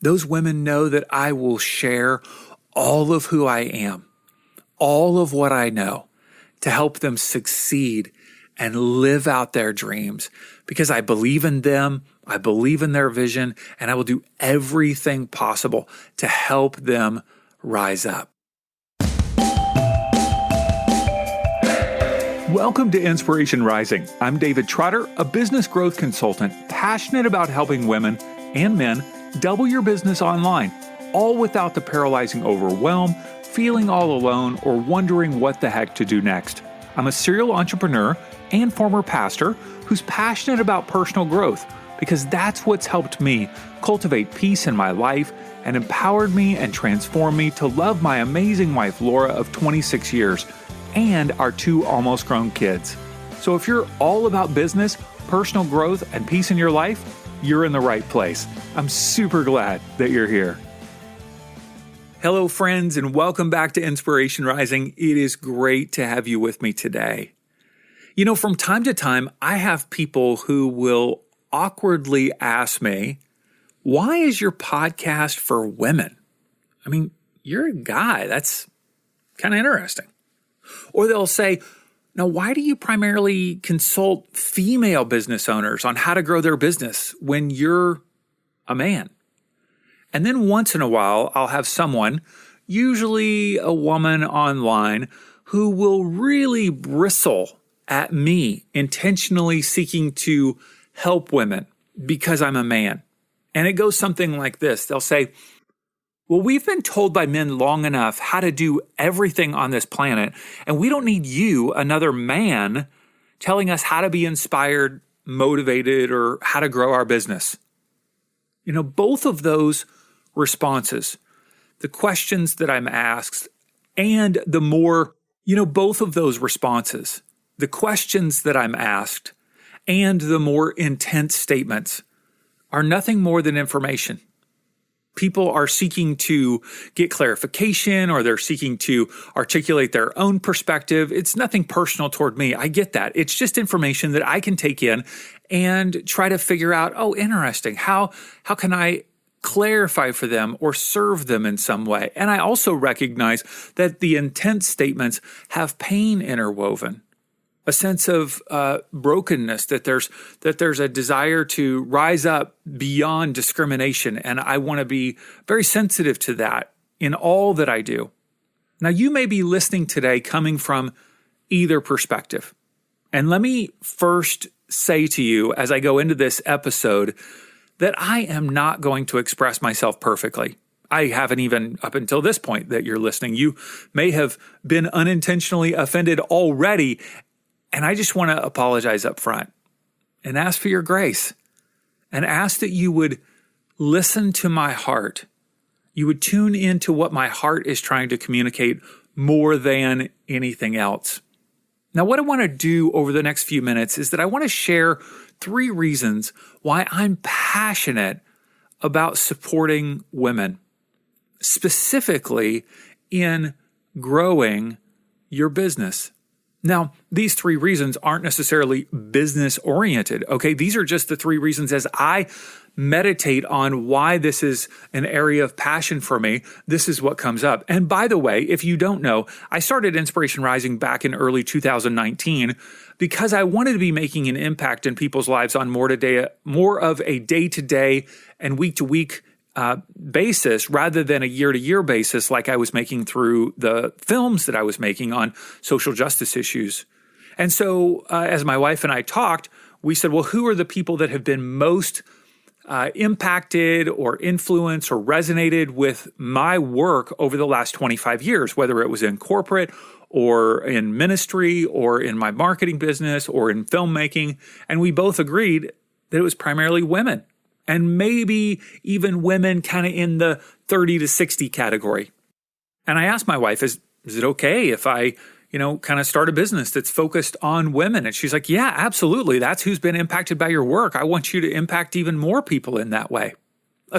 Those women know that I will share all of who I am, all of what I know, to help them succeed and live out their dreams, because I believe in them, I believe in their vision, and I will do everything possible to help them rise up. Welcome to Inspiration Rising. I'm David Trotter, a business growth consultant passionate about helping women and men double your business online, all without the paralyzing overwhelm, feeling all alone, or wondering what the heck to do next. I'm a serial entrepreneur and former pastor who's passionate about personal growth, because that's what's helped me cultivate peace in my life and empowered me and transformed me to love my amazing wife, Laura, of 26 years, and our 2 almost grown kids. So if you're all about business, personal growth, and peace in your life, you're in the right place. I'm super glad that you're here. Hello, friends, and welcome back to Inspiration Rising. It is great to have you with me today. You know, from time to time, I have people who will awkwardly ask me, why is your podcast for women? I mean, you're a guy. That's kind of interesting. Or they'll say, now, why do you primarily consult female business owners on how to grow their business when you're a man? And then once in a while, I'll have someone, usually a woman online, who will really bristle at me intentionally seeking to help women because I'm a man. And it goes something like this. They'll say, well, we've been told by men long enough how to do everything on this planet, and we don't need you, another man, telling us how to be inspired, motivated, or how to grow our business. You know, both of those responses, the questions that I'm asked, and both of those responses, the questions that I'm asked, and the more intense statements are nothing more than information. People are seeking to get clarification, or they're seeking to articulate their own perspective. It's nothing personal toward me. I get that. It's just information that I can take in and try to figure out, oh, interesting. How can I clarify for them or serve them in some way? And I also recognize that the intense statements have pain interwoven. A sense of brokenness, that there's a desire to rise up beyond discrimination. And I want to be very sensitive to that in all that I do. Now, you may be listening today coming from either perspective. And let me first say to you, as I go into this episode, that I am not going to express myself perfectly. I haven't even up until this point that you're listening. You may have been unintentionally offended already. And I just want to apologize up front and ask for your grace and ask that you would listen to my heart. You would tune into what my heart is trying to communicate more than anything else. Now, what I want to do over the next few minutes is that I want to share 3 reasons why I'm passionate about supporting women, specifically in growing your business. Now, these 3 reasons aren't necessarily business-oriented, okay? These are just the 3 reasons as I meditate on why this is an area of passion for me. This is what comes up. And by the way, if you don't know, I started Inspiration Rising back in early 2019 because I wanted to be making an impact in people's lives on more of a day-to-day and week-to-week basis rather than a year-to-year basis like I was making through the films that I was making on social justice issues. And so as my wife and I talked, we said, well, who are the people that have been most impacted or influenced or resonated with my work over the last 25 years, whether it was in corporate or in ministry or in my marketing business or in filmmaking? And we both agreed that it was primarily women. And maybe even women kind of in the 30 to 60 category. And I asked my wife, is it okay if I, kind of start a business that's focused on women? And she's like, yeah, absolutely. That's who's been impacted by your work. I want you to impact even more people in that way.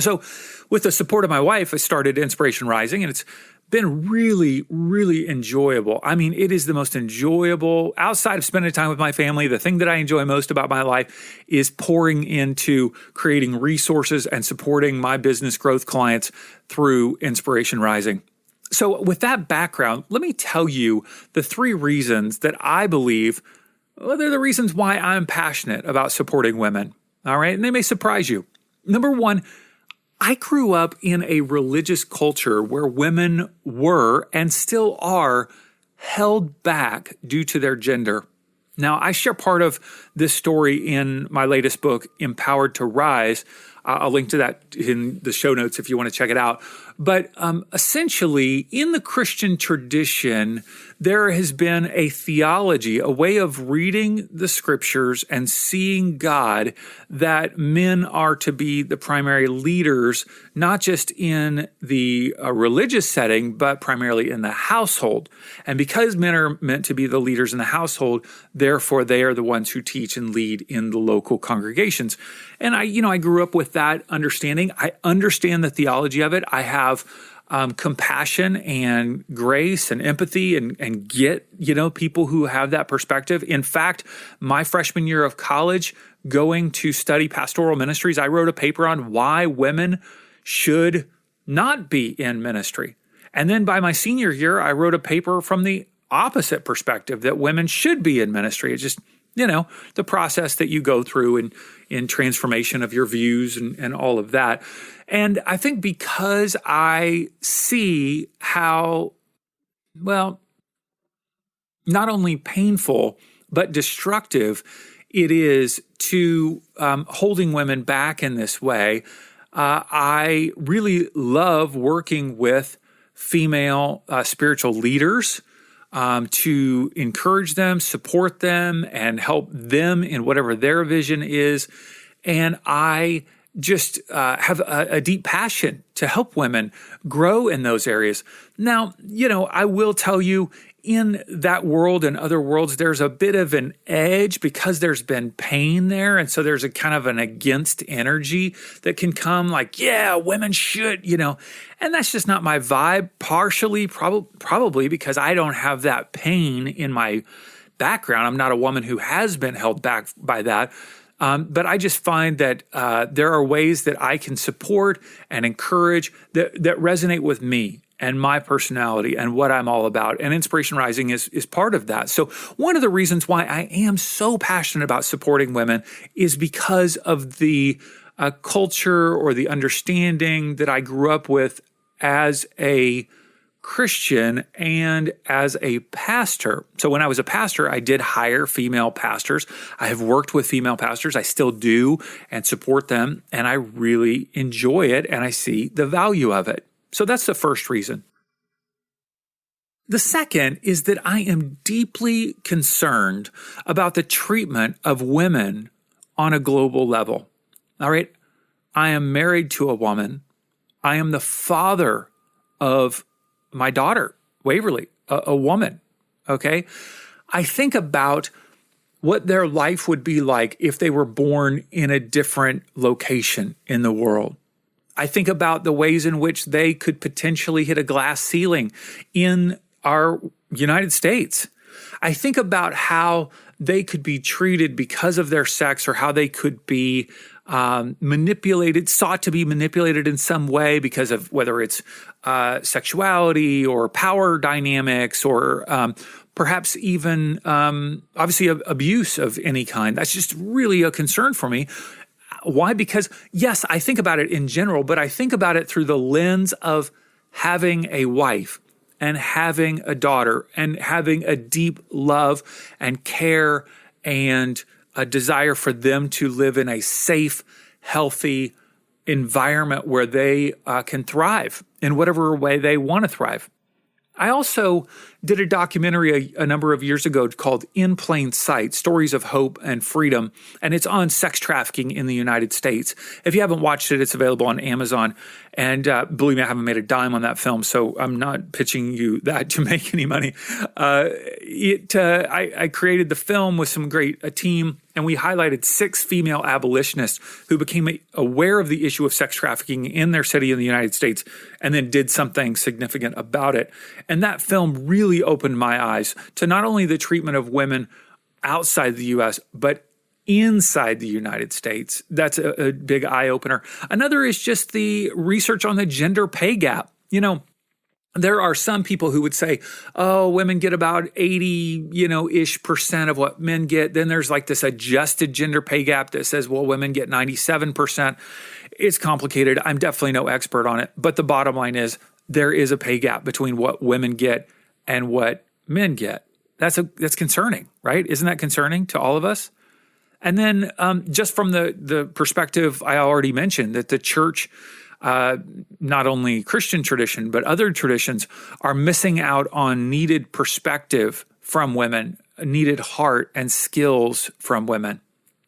So with the support of my wife, I started Inspiration Rising, and it's been really, really enjoyable. I mean, it is the most enjoyable, outside of spending time with my family, the thing that I enjoy most about my life is pouring into creating resources and supporting my business growth clients through Inspiration Rising. So with that background, let me tell you the 3 reasons that I believe, well, they're the reasons why I'm passionate about supporting women. All right. And they may surprise you. Number 1, I grew up in a religious culture where women were and still are held back due to their gender. Now, I share part of this story in my latest book, Empowered to Rise. I'll link to that in the show notes if you want to check it out. But essentially, in the Christian tradition, there has been a theology, a way of reading the scriptures and seeing God, that men are to be the primary leaders, not just in the religious setting, but primarily in the household. And because men are meant to be the leaders in the household, therefore they are the ones who teach and lead in the local congregations. And I grew up with that understanding. I understand the theology of it. I have compassion and grace and empathy and get, people who have that perspective. In fact, my freshman year of college, going to study pastoral ministries, I wrote a paper on why women should not be in ministry. And then by my senior year, I wrote a paper from the opposite perspective that women should be in ministry. It's just, the process that you go through in transformation of your views and all of that. And I think because I see how, not only painful, but destructive it is to holding women back in this way, I really love working with female spiritual leaders to encourage them, support them, and help them in whatever their vision is. And I just have a deep passion to help women grow in those areas. Now, I will tell you, in that world and other worlds, there's a bit of an edge because there's been pain there. And so there's a kind of an against energy that can come like, yeah, women should, and that's just not my vibe, partially probably because I don't have that pain in my background. I'm not a woman who has been held back by that. But I just find that there are ways that I can support and encourage that resonate with me and my personality and what I'm all about. And Inspiration Rising is part of that. So one of the reasons why I am so passionate about supporting women is because of the culture or the understanding that I grew up with as a Christian and as a pastor. So when I was a pastor, I did hire female pastors. I have worked with female pastors. I still do and support them. And I really enjoy it. And I see the value of it. So that's the first reason. The second is that I am deeply concerned about the treatment of women on a global level. All right. I am married to a woman. I am the father of my daughter, Waverly, a woman, okay? I think about what their life would be like if they were born in a different location in the world. I think about the ways in which they could potentially hit a glass ceiling in our United States. I think about how they could be treated because of their sex, or how they could be sought to be manipulated in some way because of whether it's sexuality or power dynamics, or perhaps even obviously abuse of any kind. That's just really a concern for me. Why? Because yes, I think about it in general, but I think about it through the lens of having a wife and having a daughter and having a deep love and care and a desire for them to live in a safe, healthy environment where they can thrive in whatever way they want to thrive. I also did a documentary a number of years ago called In Plain Sight, Stories of Hope and Freedom, and it's on sex trafficking in the United States. If you haven't watched it, it's available on Amazon. And believe me, I haven't made a dime on that film, so I'm not pitching you that to make any money. I created the film with a team and we highlighted 6 female abolitionists who became aware of the issue of sex trafficking in their city in the United States and then did something significant about it. And that film really opened my eyes to not only the treatment of women outside the U.S., but inside the United States. That's a big eye-opener. Another is just the research on the gender pay gap. There are some people who would say, oh, women get about 80%, of what men get. Then there's like this adjusted gender pay gap that says, well, women get 97%. It's complicated. I'm definitely no expert on it. But the bottom line is there is a pay gap between what women get and what men get. That's concerning, right? Isn't that concerning to all of us? And then just from the perspective I already mentioned, that the church, not only Christian tradition, but other traditions are missing out on needed perspective from women, needed heart and skills from women.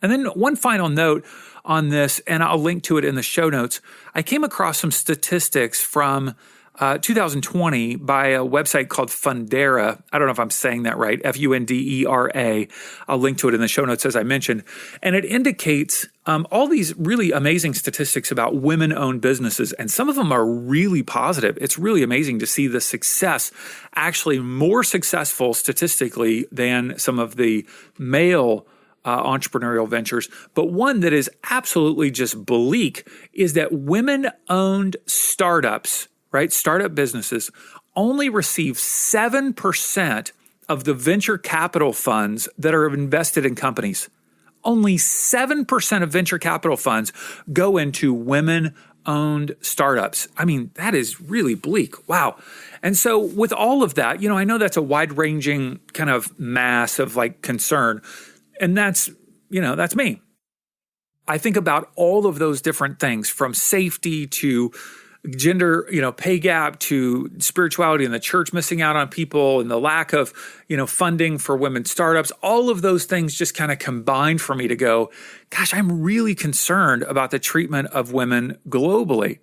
And then one final note on this, and I'll link to it in the show notes. I came across some statistics from 2020 by a website called Fundera. I don't know if I'm saying that right, Fundera. I'll link to it in the show notes, as I mentioned. And it indicates all these really amazing statistics about women-owned businesses, and some of them are really positive. It's really amazing to see the success, actually more successful statistically than some of the male entrepreneurial ventures. But one that is absolutely just bleak is that women-owned startups, right? Startup businesses only receive 7% of the venture capital funds that are invested in companies. Only 7% of venture capital funds go into women-owned startups. I mean, that is really bleak. Wow. And so with all of that, I know that's a wide-ranging kind of mass of like concern. And that's me. I think about all of those different things, from safety to gender, pay gap, to spirituality and the church missing out on people, and the lack of, funding for women startups. All of those things just kind of combined for me to go, gosh, I'm really concerned about the treatment of women globally.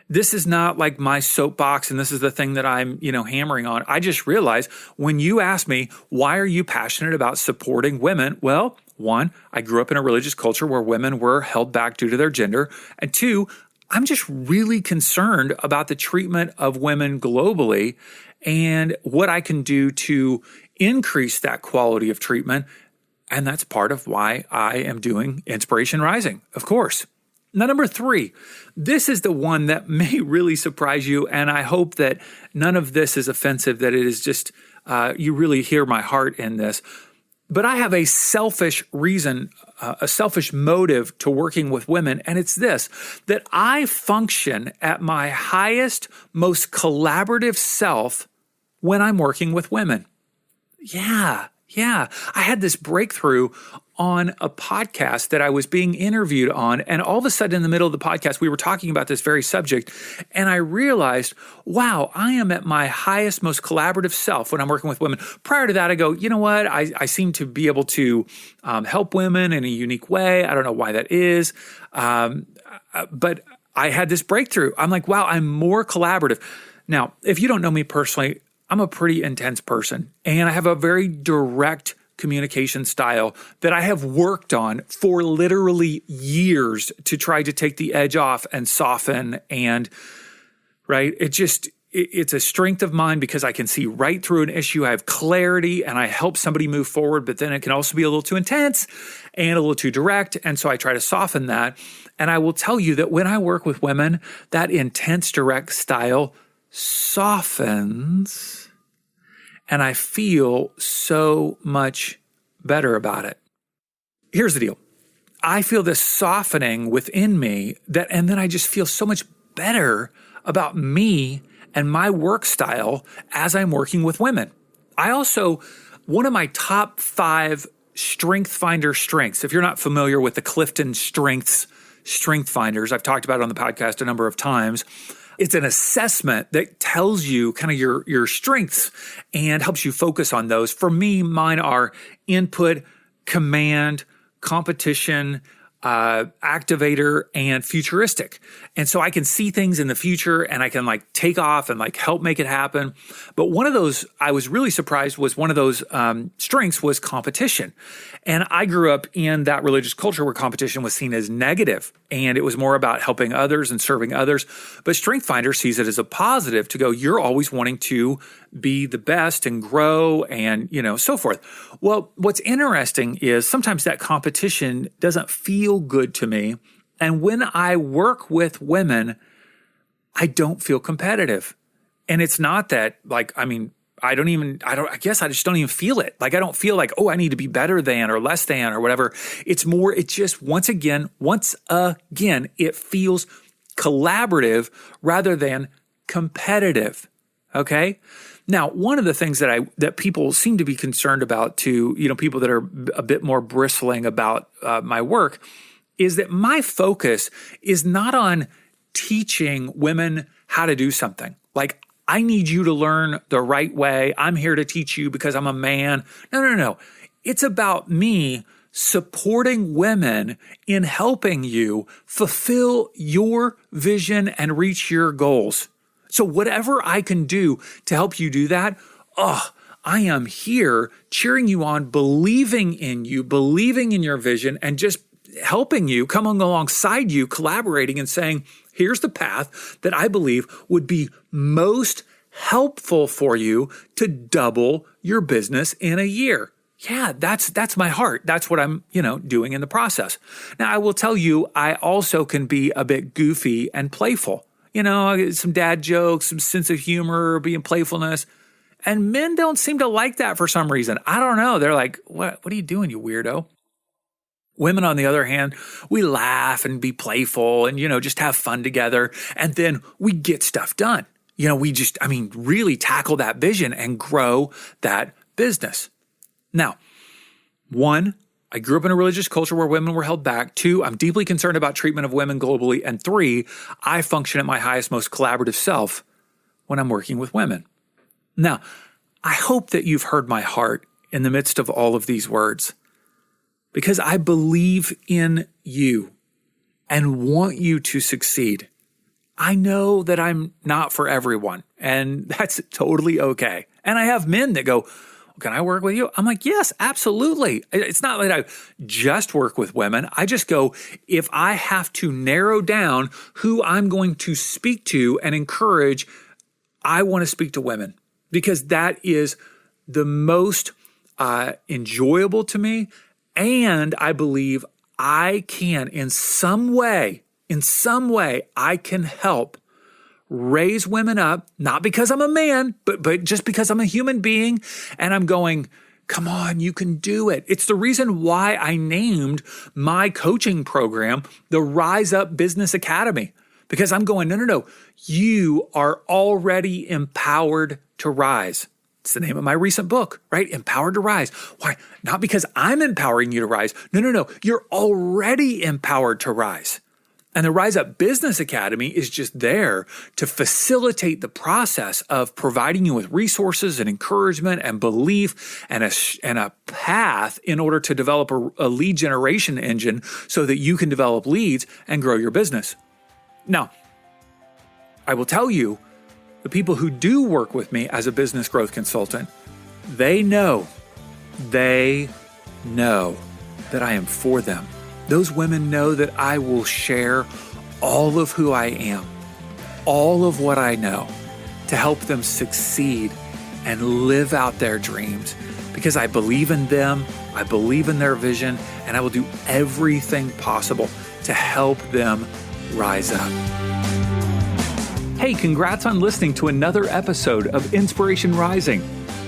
This is not like my soapbox, and this is the thing that I'm, hammering on. I just realized when you ask me, why are you passionate about supporting women? Well, one, I grew up in a religious culture where women were held back due to their gender. And two, I'm just really concerned about the treatment of women globally and what I can do to increase that quality of treatment. And that's part of why I am doing Inspiration Rising, of course. Now, number 3, this is the one that may really surprise you, and I hope that none of this is offensive, that it is just, you really hear my heart in this. But I have a selfish reason, a selfish motive to working with women, and it's this, that I function at my highest, most collaborative self when I'm working with women. Yeah. I had this breakthrough on a podcast that I was being interviewed on, and all of a sudden in the middle of the podcast, we were talking about this very subject, and I realized, wow, I am at my highest, most collaborative self when I'm working with women. Prior to that, I go, you know what? I seem to be able to help women in a unique way. I don't know why that is, but I had this breakthrough. I'm like, wow, I'm more collaborative. Now, if you don't know me personally, I'm a pretty intense person, and I have a very direct communication style that I have worked on for literally years to try to take the edge off and soften. And right, it's a strength of mine because I can see right through an issue. I have clarity and I help somebody move forward, but then it can also be a little too intense and a little too direct. And so I try to soften that. And I will tell you that when I work with women, that intense, direct style softens, and I feel so much better about it. Here's the deal. I feel this softening within me and then I just feel so much better about me and my work style as I'm working with women. I also, one of my top 5 Strength Finder strengths, if you're not familiar with the Clifton Strengths Strength Finders, I've talked about it on the podcast a number of times. It's an assessment that tells you kind of your strengths and helps you focus on those. For me, mine are input, command, competition, activator and futuristic. And so I can see things in the future and I can like take off and like help make it happen. But one of those, I was really surprised, was one of those strengths was competition. And I grew up in that religious culture where competition was seen as negative and it was more about helping others and serving others. But StrengthsFinder sees it as a positive to go, you're always wanting to be the best and grow and, so forth. Well, what's interesting is sometimes that competition doesn't feel good to me. And when I work with women, I don't feel competitive. And it's not that I guess I just don't even feel it. Like, I don't feel like, oh, I need to be better than or less than or whatever. It's more, it just, once again, it feels collaborative rather than competitive. Okay. Now, one of the things that people seem to be concerned about too, people that are a bit more bristling about my work, is that my focus is not on teaching women how to do something. Like, I need you to learn the right way. I'm here to teach you because I'm a man. No. It's about me supporting women in helping you fulfill your vision and reach your goals. So whatever I can do to help you do that, I am here cheering you on, believing in you, believing in your vision, and just helping you, coming alongside you, collaborating and saying, here's the path that I believe would be most helpful for you to double your business in a year. Yeah, that's my heart. That's what I'm, doing in the process. Now, I will tell you, I also can be a bit goofy and playful. Some dad jokes, some sense of humor, being playfulness. And men don't seem to like that for some reason. I don't know. They're like, what are you doing, you weirdo? Women, on the other hand, we laugh and be playful and, just have fun together. And then we get stuff done. We just, really tackle that vision and grow that business. Now, 1, I grew up in a religious culture where women were held back. 2, I'm deeply concerned about treatment of women globally. And 3, I function at my highest, most collaborative self when I'm working with women. Now, I hope that you've heard my heart in the midst of all of these words, because I believe in you and want you to succeed. I know that I'm not for everyone, and that's totally okay. And I have men that go, can I work with you? I'm like, yes, absolutely. It's not that I just work with women. I just go, if I have to narrow down who I'm going to speak to and encourage, I want to speak to women because that is the most enjoyable to me. And I believe I can, in some way, I can help raise women up, not because I'm a man, but just because I'm a human being. And I'm going, come on, you can do it. It's the reason why I named my coaching program the Rise Up Business Academy, because I'm going, no. You are already empowered to rise. It's the name of my recent book, right? Empowered to Rise. Why? Not because I'm empowering you to rise. No. You're already empowered to rise. And the Rise Up Business Academy is just there to facilitate the process of providing you with resources and encouragement and belief and a path in order to develop a lead generation engine so that you can develop leads and grow your business. Now, I will tell you, the people who do work with me as a business growth consultant, they know that I am for them. Those women know that I will share all of who I am, all of what I know to help them succeed and live out their dreams because I believe in them, I believe in their vision, and I will do everything possible to help them rise up. Hey, congrats on listening to another episode of Inspiration Rising.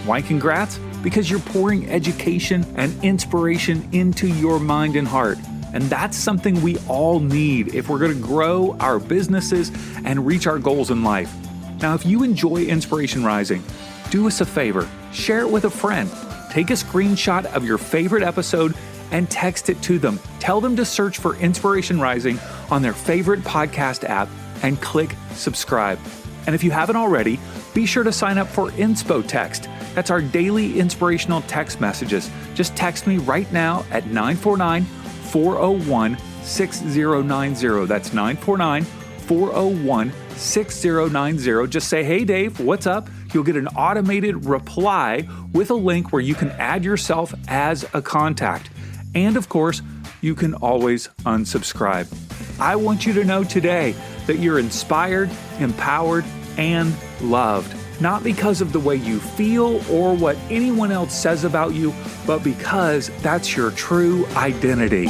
Why congrats? Because you're pouring education and inspiration into your mind and heart. And that's something we all need if we're going to grow our businesses and reach our goals in life. Now, if you enjoy Inspiration Rising, do us a favor, share it with a friend. Take a screenshot of your favorite episode and text it to them. Tell them to search for Inspiration Rising on their favorite podcast app and click subscribe. And if you haven't already, be sure to sign up for InspoText. That's our daily inspirational text messages. Just text me right now at 949-401-6000 949-401-6090. That's 949-401-6090. Just say, hey, Dave, what's up? You'll get an automated reply with a link where you can add yourself as a contact. And of course, you can always unsubscribe. I want you to know today that you're inspired, empowered, and loved. Not because of the way you feel or what anyone else says about you, but because that's your true identity.